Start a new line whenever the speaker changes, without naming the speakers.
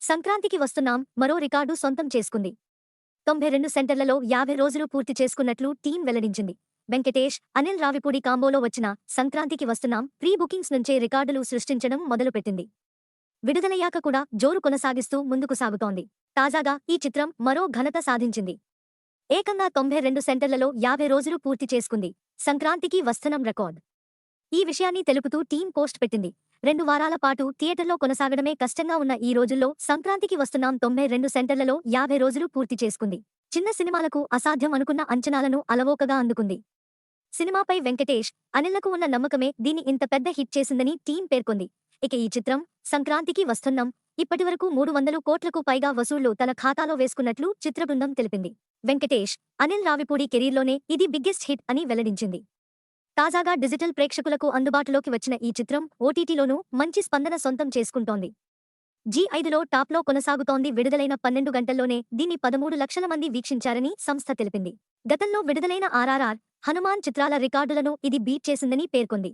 సంక్రాంతికి వస్తున్నాం మరో రికార్డు సొంతం చేసుకుంది. 92 సెంటర్లలో 50 రోజులు పూర్తి చేసుకున్నట్లు టీం వెల్లడించింది. వెంకటేష్, అనిల్ రావిపూడి కాంబోలో వచ్చిన సంక్రాంతికి వస్తున్నాం ప్రీ బుకింగ్స్ నుంచే రికార్డులు సృష్టించడం మొదలుపెట్టింది. విడుదలయ్యాక కూడా జోరు కొనసాగిస్తూ ముందుకు సాగుతోంది. తాజాగా ఈ చిత్రం మరో ఘనత సాధించింది. ఏకంగా 92 సెంటర్లలో 50 రోజులు పూర్తి చేసుకుంది. సంక్రాంతికి వస్తున్నాం రికార్డ్. ఈ విషయాన్ని తెలుపుతూ టీం పోస్ట్ పెట్టింది. 2 వారాల పాటు థియేటర్లో కొనసాగడమే కష్టంగా ఉన్న ఈ రోజుల్లో సంక్రాంతికి వస్తున్నాం 92 సెంటర్లలో 50 రోజులు పూర్తి చేసుకుంది. చిన్న సినిమాలకు అసాధ్యం అనుకున్న అంచనాలను అలవోకగా అందుకుంది. సినిమాపై వెంకటేష్, అనిల్లకు ఉన్న నమ్మకమే దీన్ని ఇంత పెద్ద హిట్ చేసిందని టీం పేర్కొంది. ఇక ఈ చిత్రం సంక్రాంతికి వస్తున్నాం ఇప్పటివరకు 300 కోట్లకు పైగా వసూళ్లు తన ఖాతాలో వేసుకున్నట్లు చిత్రబృందం తెలిపింది. వెంకటేష్, అనిల్ రావిపూడి కెరీర్లోనే ఇది బిగ్గెస్ట్ హిట్ అని వెల్లడించింది. తాజాగా డిజిటల్ ప్రేక్షకులకు అందుబాటులోకి వచ్చిన ఈ చిత్రం ఓటీటీలోనూ మంచి స్పందన సొంతం చేసుకుంటోంది. జీ5లో టాప్లో కొనసాగుతోంది. విడుదలైన 12 గంటల్లోనే దీన్ని 13 లక్షల మంది వీక్షించారని సంస్థ తెలిపింది. గతంలో విడుదలైన ఆర్ఆర్ఆర్, హనుమాన్ చిత్రాల రికార్డులను ఇది బీట్ చేసిందని పేర్కొంది.